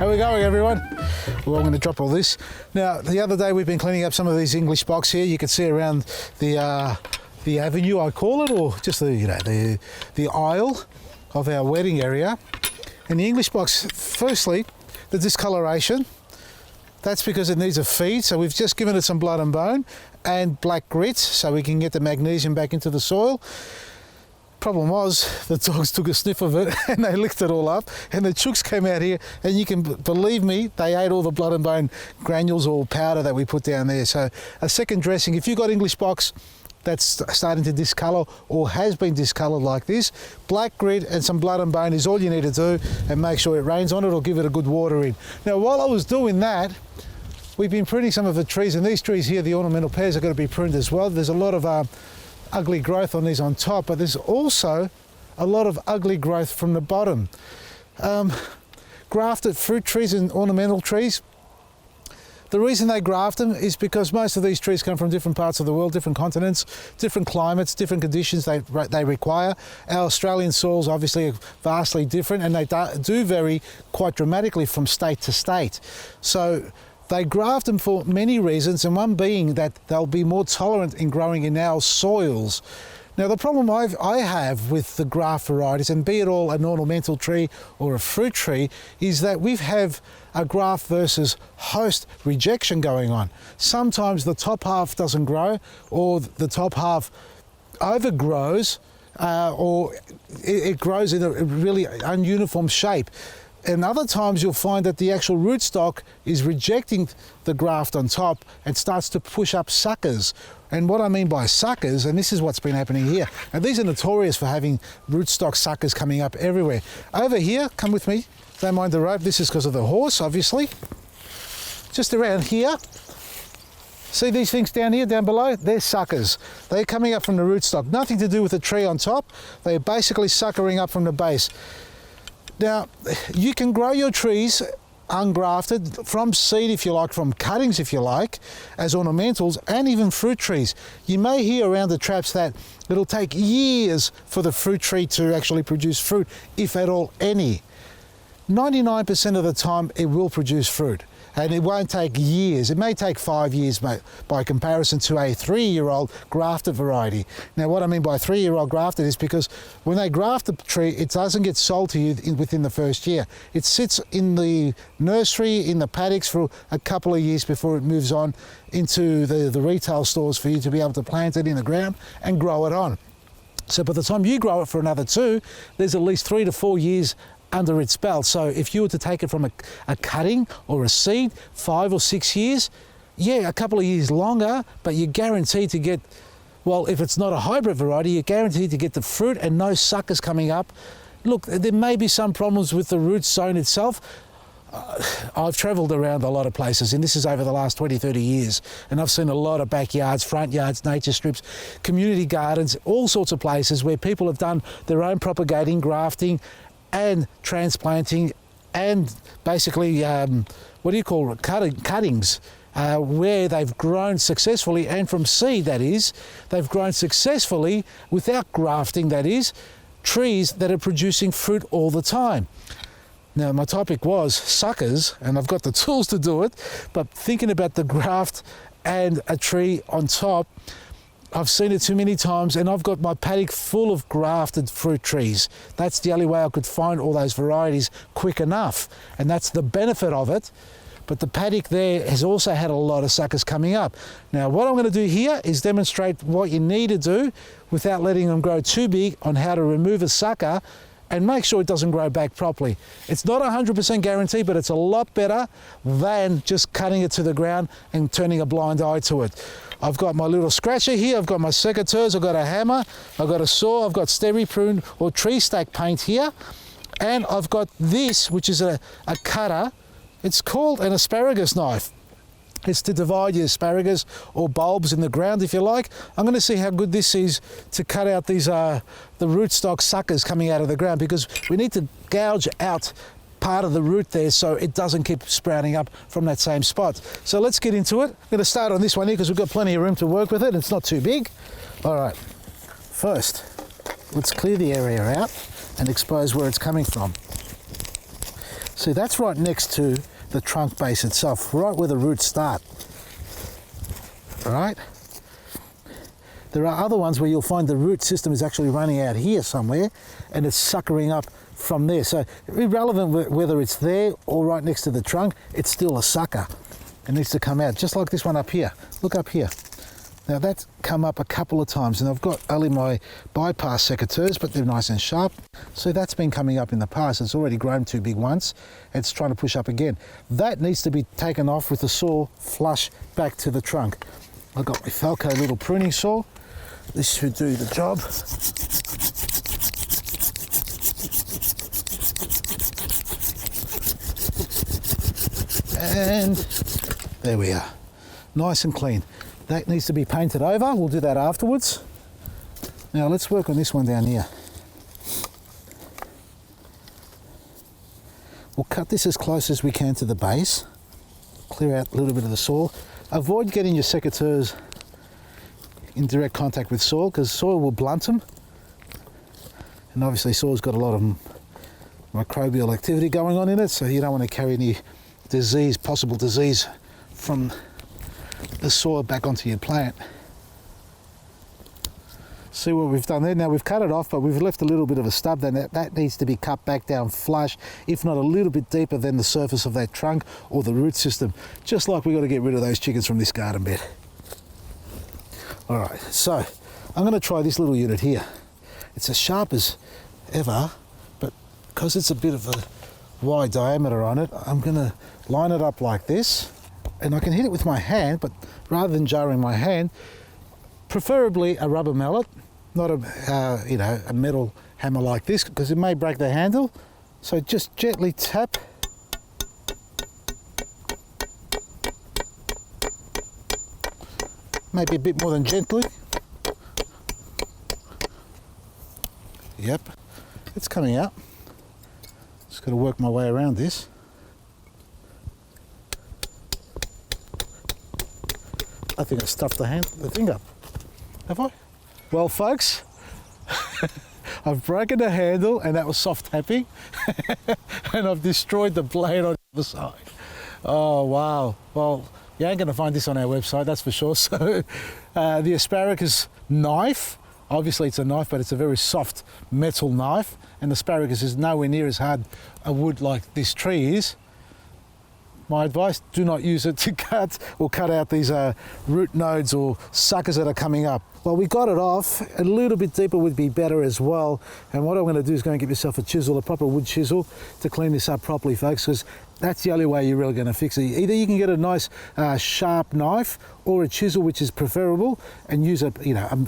How are we going, everyone? Well, I'm going to drop all this. Now, the other day we've been cleaning up some of these English box here. You can see around the avenue, I call it, or just the aisle of our wedding area. And the English box, firstly, the discoloration. That's because it needs a feed, so we've just given it some blood and bone and black grit so we can get the magnesium back into the soil. Problem was, the dogs took a sniff of it and they licked it all up, and the chooks came out here, and you can believe me, they ate all the blood and bone granules or powder that we put down there. So a second dressing, if you've got English box that's starting to discolour or has been discoloured like this, black grit and some blood and bone is all you need to do, and make sure it rains on it or give it a good watering. Now, while I was doing that, we've been pruning some of the trees, and these trees here, the ornamental pears, are going to be pruned as well. There's a lot of ugly growth on these on top, but there's also a lot of ugly growth from the bottom. Grafted fruit trees and ornamental trees, the reason they graft them is because most of these trees come from different parts of the world, different continents, different climates, different conditions they require. Our Australian soils obviously are vastly different, and they do vary quite dramatically from state to state. So they graft them for many reasons, and one being that they'll be more tolerant in growing in our soils. Now, the problem I have with the graft varieties, and be it all an ornamental tree or a fruit tree, is that we have a graft versus host rejection going on. Sometimes the top half doesn't grow, or the top half overgrows, or it grows in a really ununiform shape. And other times you'll find that the actual rootstock is rejecting the graft on top and starts to push up suckers. And what I mean by suckers, and this is what's been happening here, and these are notorious for having rootstock suckers coming up everywhere. Over here, come with me, don't mind the rope, this is because of the horse, obviously. Just around here, see these things down here, down below? They're suckers. They're coming up from the rootstock. Nothing to do with the tree on top. They're basically suckering up from the base. Now, you can grow your trees ungrafted from seed, if you like, from cuttings, if you like, as ornamentals, and even fruit trees. You may hear around the traps that it'll take years for the fruit tree to actually produce fruit, if at all any. 99% of the time it will produce fruit, and it won't take years. It may take 5 years by comparison to a 3-year-old grafted variety. Now, what I mean by 3-year-old grafted is because when they graft the tree, it doesn't get sold to you within the first year. It sits in the nursery, in the paddocks for a couple of years before it moves on into the retail stores for you to be able to plant it in the ground and grow it on. So by the time you grow it for another 2, there's at least 3 to 4 years under its belt. So if you were to take it from a cutting or a seed, 5 or 6 years, yeah, a couple of years longer, but you're guaranteed to get, well, if it's not a hybrid variety, you're guaranteed to get the fruit and no suckers coming up. Look, there may be some problems with the root zone itself. I've travelled around a lot of places, and this is over the last 20, 30 years, and I've seen a lot of backyards, front yards, nature strips, community gardens, all sorts of places where people have done their own propagating, grafting, and transplanting, and basically, cuttings, where they've grown successfully, and from seed, that is, they've grown successfully without grafting, that is, trees that are producing fruit all the time. Now, my topic was suckers, and I've got the tools to do it, but thinking about the graft and a tree on top, I've seen it too many times, and I've got my paddock full of grafted fruit trees. That's the only way I could find all those varieties quick enough, and that's the benefit of it. But the paddock there has also had a lot of suckers coming up. Now, what I'm going to do here is demonstrate what you need to do without letting them grow too big on how to remove a sucker and make sure it doesn't grow back properly. It's not 100% guaranteed, but it's a lot better than just cutting it to the ground and turning a blind eye to it. I've got my little scratcher here, I've got my secateurs, I've got a hammer, I've got a saw, I've got steri prune or tree stack paint here, and I've got this, which is a cutter. It's called an asparagus knife. It's to divide your asparagus or bulbs in the ground, if you like. I'm going to see how good this is to cut out these the rootstock suckers coming out of the ground, because we need to gouge out part of the root there so it doesn't keep sprouting up from that same spot. So let's get into it. I'm going to start on this one here because we've got plenty of room to work with it. It's not too big. All right, first, let's clear the area out and expose where it's coming from. See, that's right next to the trunk base itself, right where the roots start. All right? There are other ones where you'll find the root system is actually running out here somewhere and it's suckering up from there. So irrelevant whether it's there or right next to the trunk, it's still a sucker. It needs to come out, just like this one up here. Look up here. Now that's come up a couple of times and I've got only my bypass secateurs, but they're nice and sharp. So that's been coming up in the past. It's already grown too big once. It's trying to push up again. That needs to be taken off with the saw flush back to the trunk. I've got my Falco little pruning saw. This should do the job. And there we are, nice and clean. That needs to be painted over. We'll do that afterwards. Now let's work on this one down here. We'll cut this as close as we can to the base. Clear out a little bit of the soil. Avoid getting your secateurs in direct contact with soil because soil will blunt them. And obviously soil's got a lot of microbial activity going on in it, so you don't want to carry any disease, possible disease from the soil back onto your plant. See what we've done there? Now we've cut it off, but we've left a little bit of a stub. Then that needs to be cut back down flush, if not a little bit deeper than the surface of that trunk or the root system. Just like we've got to get rid of those chickens from this garden bed. All right, so I'm going to try this little unit here. It's as sharp as ever, but because it's a bit of a wide diameter on it, I'm going to line it up like this, and I can hit it with my hand, but rather than jarring my hand, preferably a rubber mallet, not a metal hammer like this, because it may break the handle. So just gently tap. Maybe a bit more than gently. Yep, it's coming out. Just got to work my way around this. I think I stuffed the thing up. Have I? Well, folks, I've broken the handle, and that was soft tapping, and I've destroyed the blade on the other side. Oh, wow. Well, you ain't going to find this on our website, that's for sure. So the asparagus knife, obviously it's a knife, but it's a very soft metal knife, and asparagus is nowhere near as hard a wood like this tree is. My advice, do not use it to cut out these root nodes or suckers that are coming up. Well, we got it off. A little bit deeper would be better as well. And what I'm going to do is go and get yourself a chisel, a proper wood chisel, to clean this up properly, folks, because that's the only way you're really going to fix it. Either you can get a nice sharp knife or a chisel, which is preferable, and use a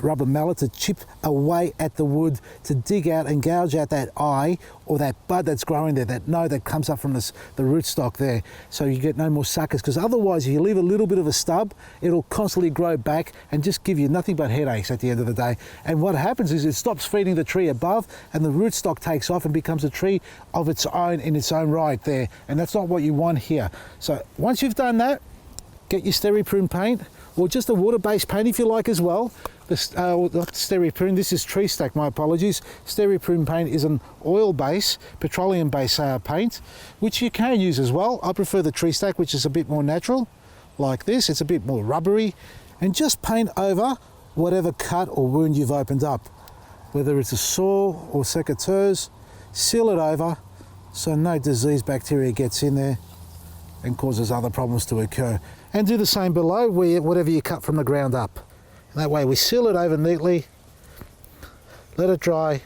rubber mallet to chip away at the wood, to dig out and gouge out that eye or that bud that's growing there, that node that comes up from the rootstock there, so you get no more suckers. Because otherwise, if you leave a little bit of a stub, it'll constantly grow back and just give you nothing but headaches at the end of the day. And what happens is it stops feeding the tree above, and the rootstock takes off and becomes a tree of its own in its own right there. And that's not what you want here. So once you've done that, get your Steri-Prune paint, or just a water-based paint if you like as well. Not Steri-Prune, this is Tree Stack, my apologies. Steri-Prune paint is an oil-based, petroleum-based paint, which you can use as well. I prefer the Tree Stack, which is a bit more natural, like this. It's a bit more rubbery. And just paint over whatever cut or wound you've opened up. Whether it's a saw or secateurs, seal it over so no disease bacteria gets in there and causes other problems to occur. And do the same below, whatever you cut from the ground up. And that way we seal it over neatly, let it dry,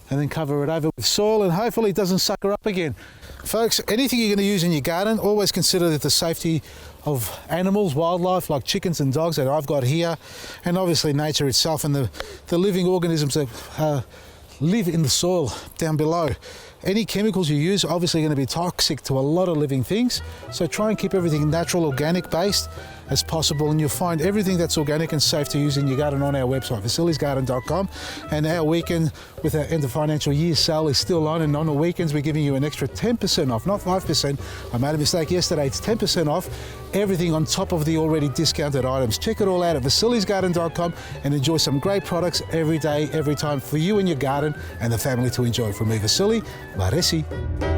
and then cover it over with soil, and hopefully it doesn't sucker up again. Folks, anything you're going to use in your garden, always consider the safety of animals, wildlife like chickens and dogs that I've got here, and obviously nature itself and the living organisms that live in the soil down below. Any chemicals you use are obviously going to be toxic to a lot of living things, so try and keep everything natural, organic based, as possible, and you'll find everything that's organic and safe to use in your garden on our website, vasilisgarden.com. And our weekend with our end of financial year sale is still on, and on the weekends we're giving you an extra 10% off, not 5%. I made a mistake yesterday. It's 10% off everything on top of the already discounted items. Check it all out at vasilisgarden.com and enjoy some great products every day, every time for you and your garden and the family to enjoy. From me, Vasili, Maresi.